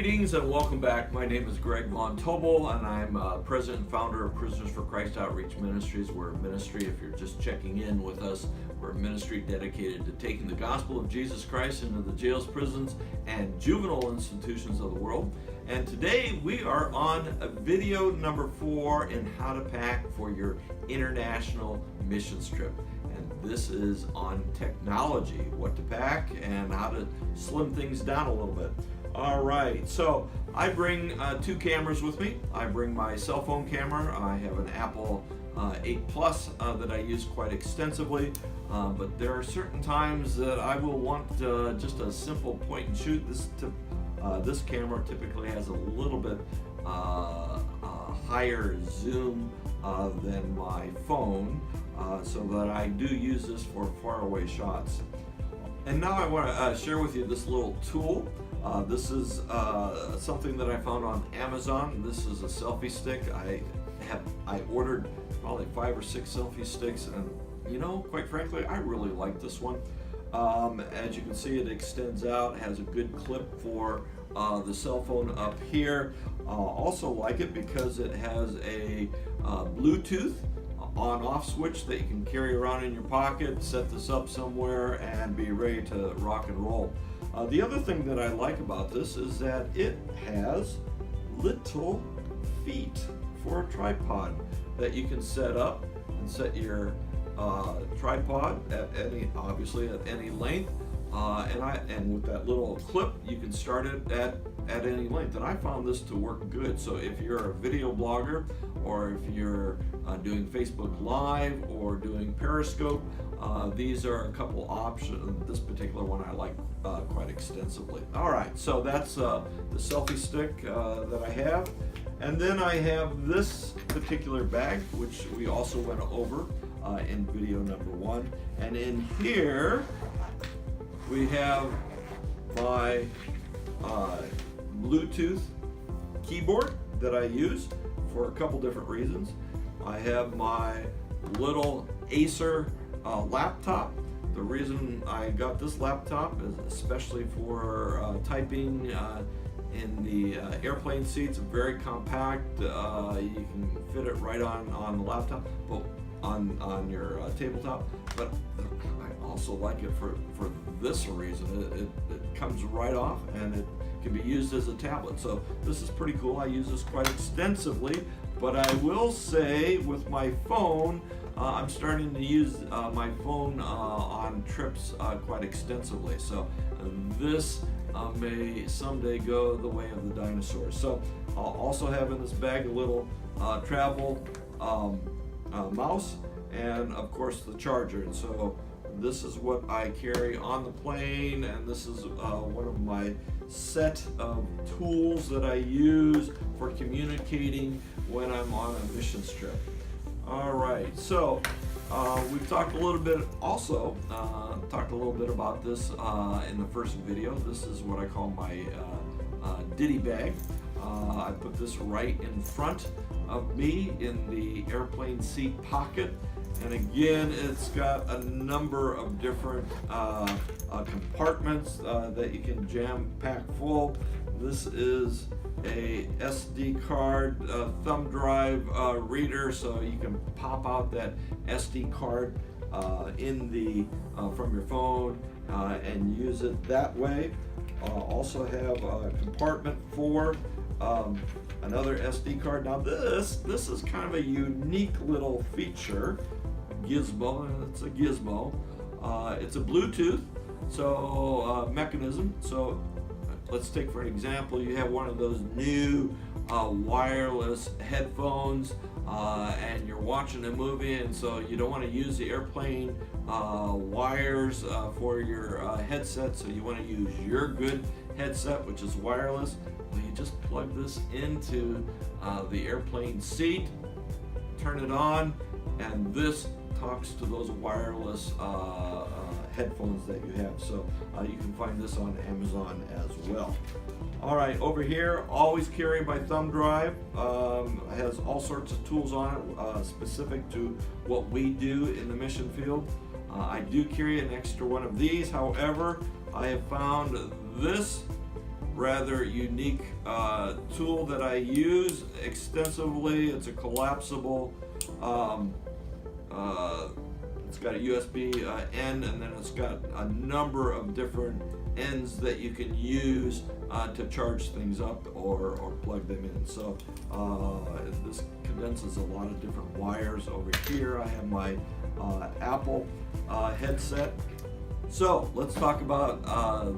Greetings and welcome back. My name is Greg Von Tobel and I'm president and founder of Prisoners for Christ Outreach Ministries. We're a ministry, if you're just checking in with us, we're a ministry dedicated to taking the gospel of Jesus Christ into the jails, prisons, and juvenile institutions of the world. And today we are on video number 4 in how to pack for your international missions trip. And this is on technology, what to pack and how to slim things down a little bit. All right, so I bring 2 cameras with me. I bring my cell phone camera. I have an Apple 8 Plus that I use quite extensively, but there are certain times that I will want just a simple point and shoot. This camera typically has a little bit higher zoom than my phone, so that I do use this for faraway shots. And now I want to share with you this little tool. This is something that I found on Amazon. This is a selfie stick. I ordered probably 5 or 6 selfie sticks, and you know, quite frankly, I really like this one. As you can see, it extends out, has a good clip for the cell phone up here. Also like it because it has a Bluetooth on-off switch that you can carry around in your pocket, set this up somewhere, and be ready to rock and roll. The other thing that I like about this is that it has little feet for a tripod that you can set up and set your tripod at any length, and with that little clip you can start it at any length. And I found this to work good. So if you're a video blogger, or if you're doing Facebook Live or doing Periscope, these are a couple options. This particular one I like quite extensively. All right, so that's the selfie stick that I have. And then I have this particular bag, which we also went over in video number 1. And in here we have my Bluetooth keyboard that I use for a couple different reasons. I have my little Acer laptop. The reason I got this laptop is especially for typing in the airplane seats. Very compact. You can fit it right on the laptop, but on your tabletop. But I also like it for this reason. It comes right off and it can be used as a tablet. So this is pretty cool. I use this quite extensively, but I will say with my phone, I'm starting to use my phone on trips quite extensively. So this may someday go the way of the dinosaurs. So I'll also have in this bag a little travel mouse, and of course the charger. And so this is what I carry on the plane, and this is one of my set of tools that I use for communicating when I'm on a missions trip. All right, so we've talked a little bit about this in the first video. This is what I call my ditty bag. I put this right in front of me in the airplane seat pocket. And again, it's got a number of different compartments that you can jam pack full. This is a SD card thumb drive reader, so you can pop out that SD card in the from your phone and use it that way. Also have a compartment for another SD card. Now this is kind of a unique little feature. Gizmo, it's a gizmo. It's a Bluetooth mechanism. So let's take for an example, you have one of those new wireless headphones and you're watching a movie, and so you don't want to use the airplane wires for your headset, so you want to use your good headset, which is wireless. Well, you just plug this into the airplane seat, turn it on, and this talks to those wireless headphones that you have. So you can find this on Amazon as well. All right, over here, always carry my thumb drive. It has all sorts of tools on it specific to what we do in the mission field. I do carry an extra one of these. However, I have found this rather unique tool that I use extensively. It's a collapsible, it's got a USB end, and then it's got a number of different ends that you can use to charge things up or plug them in. So this condenses a lot of different wires. Over here I have my Apple headset. So let's talk about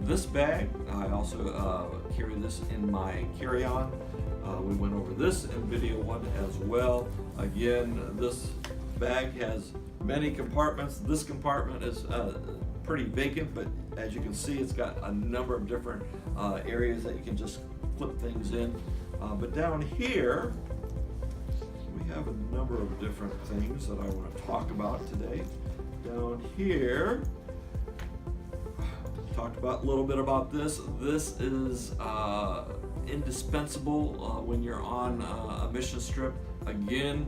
this bag. I also carry this in my carry-on. We went over this in video 1 as well. Again, this bag has many compartments. This compartment is pretty vacant, but as you can see, it's got a number of different areas that you can just flip things in. But down here, we have a number of different things that I want to talk about today. Down here, talked about a little bit about this. This is indispensable when you're on a mission trip. Again,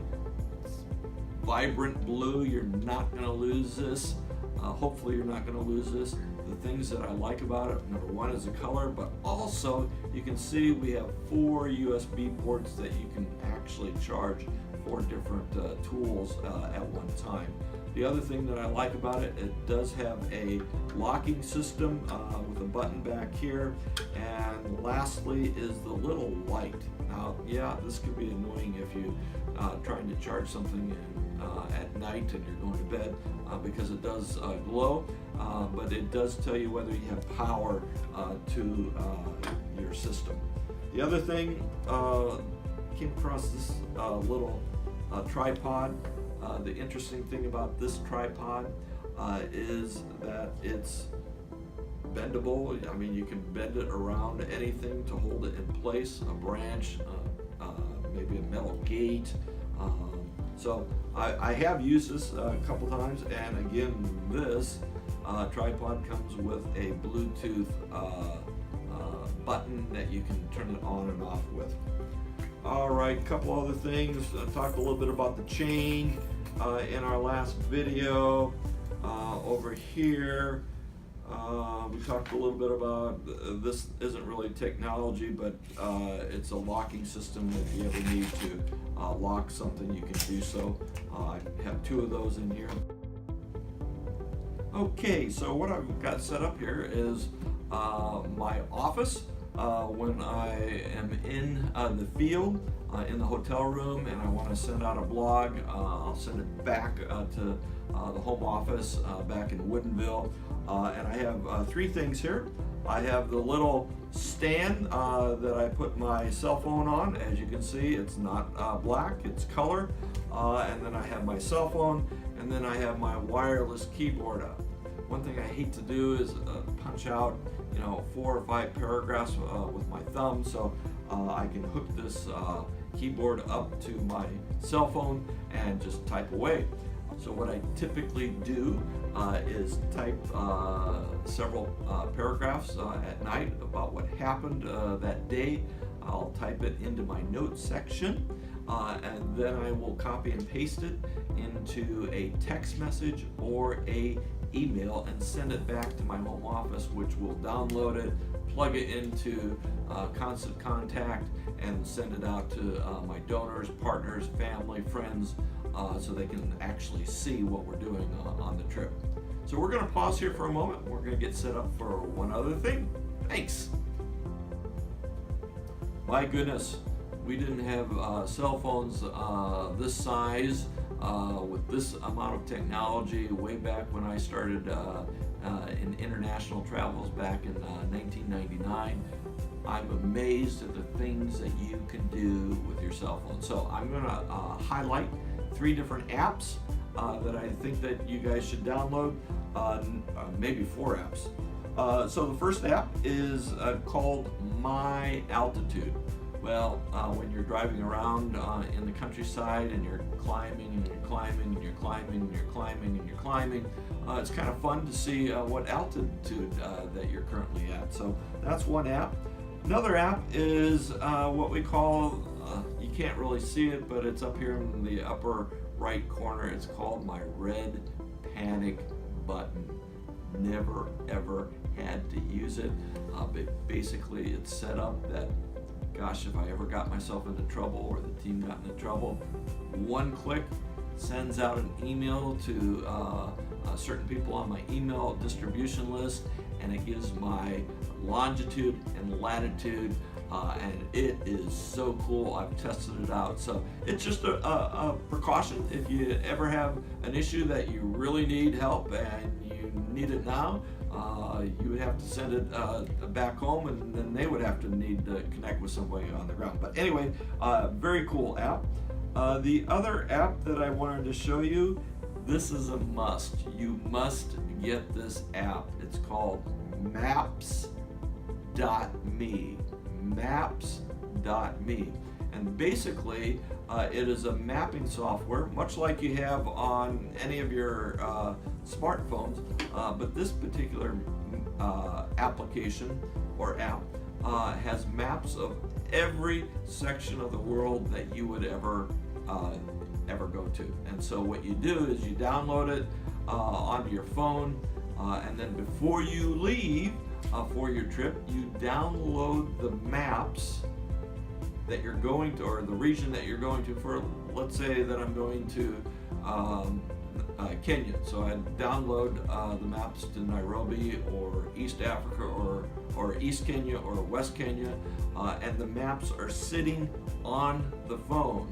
vibrant blue. You're not going to lose this. Hopefully you're not going to lose this. The things that I like about it, number 1 is the color, but also you can see we have 4 USB ports that you can actually charge 4 different tools at one time. The other thing that I like about it, it does have a locking system with a button back here. And lastly is the little light. Now, yeah, this could be annoying if you trying to charge something at night and you're going to bed because it does glow, but it does tell you whether you have power to your system. The other thing, came across this little tripod. The interesting thing about this tripod is that it's bendable. I mean, you can bend it around anything to hold it in place, a branch, maybe a metal gate. So I have used this a couple times, and again, this tripod comes with a Bluetooth button that you can turn it on and off with. All right, a couple other things. Talked a little bit about the chain in our last video. Over here, we talked a little bit about this. Isn't really technology, but it's a locking system. If you ever need to lock something, you can do so. I have 2 of those in here. Okay, so what I've got set up here is my office. When I am in the field, in the hotel room, and I want to send out a blog, I'll send it back to the home office back in Woodinville. And I have 3 things here. I have the little stand that I put my cell phone on. As you can see, it's not black, it's color. And then I have my cell phone, and then I have my wireless keyboard up. One thing I hate to do is punch out 4 or 5 paragraphs with my thumb, so I can hook this keyboard up to my cell phone and just type away. So what I typically do is type several paragraphs at night about what happened that day. I'll type it into my notes section, and then I will copy and paste it into a text message or a email and send it back to my home office, which will download it, plug it into Constant Contact, and send it out to my donors, partners, family, friends, so they can actually see what we're doing on the trip. So we're going to pause here for a moment. We're going to get set up for one other thing. Thanks. My goodness, we didn't have cell phones this size with this amount of technology way back when I started in international travels back in 1999. I'm amazed at the things that you can do with your cell phone. So I'm going to highlight 3 different apps that I think that you guys should download, maybe 4 apps. So the first app is called My Altitude. Well, when you're driving around in the countryside and you're climbing and you're climbing and you're climbing and you're climbing and you're climbing, it's kind of fun to see what altitude that you're currently at. So that's one app. Another app is what we call, you can't really see it, but it's up here in the upper right corner. It's called my Red Panic button. never ever had to use it. But basically it's set up that, gosh, if I ever got myself into trouble or the team got into trouble, one click sends out an email to certain people on my email distribution list, and it gives my longitude and latitude, and it is so cool. I've tested it out. So it's just a precaution. If you ever have an issue that you really need help and you need it now, you would have to send it back home, and then they would have to need to connect with somebody on the ground. But anyway, very cool app. The other app that I wanted to show you, this is a must. You must get this app. It's called Maps.me. Maps.me. And basically, it is a mapping software, much like you have on any of your smartphones, but this particular application or app has maps of every section of the world that you would ever go to. And so what you do is you download it onto your phone, and then before you leave for your trip, you download the maps that you're going to, or the region that you're going to. For, let's say that I'm going to Kenya, so I download the maps to Nairobi or East Africa or East Kenya or West Kenya, and the maps are sitting on the phone.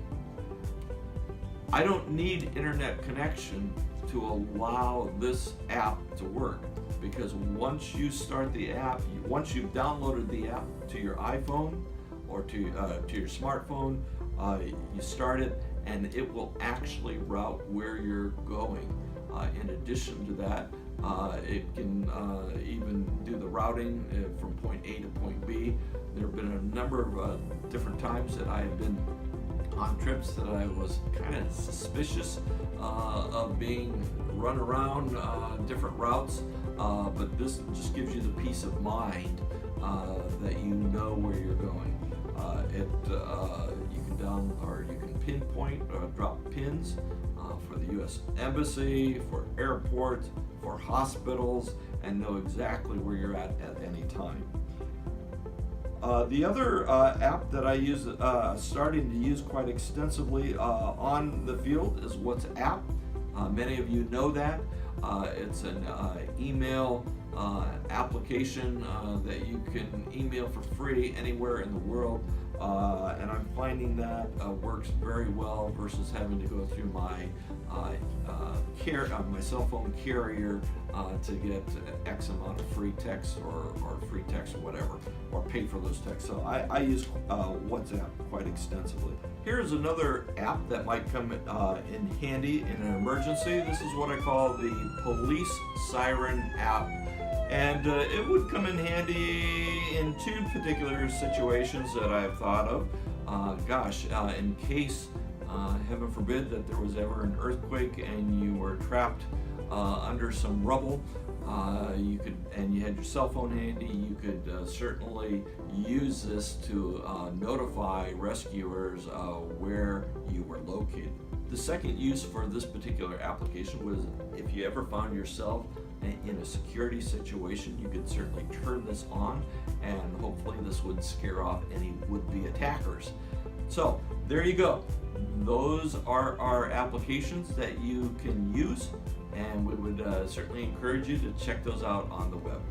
I don't need internet connection to allow this app to work, because once you start the app, once you've downloaded the app to your iPhone or to your smartphone, you start it and it will actually route where you're going. In addition to that, it can even do the routing from point A to point B. There have been a number of different times that I have been on trips that I was kind of suspicious of being run around different routes, but this just gives you the peace of mind that you know where you're going. You can pinpoint or drop pins for the U.S. Embassy, for airports, for hospitals, and know exactly where you're at any time. The other app that I use, starting to use quite extensively on the field, is WhatsApp. Many of you know that. It's an email application that you can email for free anywhere in the world, and I'm finding that works very well versus having to go through my my cell phone carrier to get X amount of free text or free text or whatever, or pay for those texts. So I use WhatsApp quite extensively. Here's another app that might come in handy in an emergency. This is what I call the Police Siren app. And it would come in handy in two particular situations that I've thought of. In case, heaven forbid, that there was ever an earthquake and you were trapped under some rubble, and you had your cell phone handy, you could certainly use this to notify rescuers where you were located. The second use for this particular application was if you ever found yourself in a security situation, you could certainly turn this on, and hopefully this would scare off any would-be attackers. So there you go. Those are our applications that you can use, and we would certainly encourage you to check those out on the web.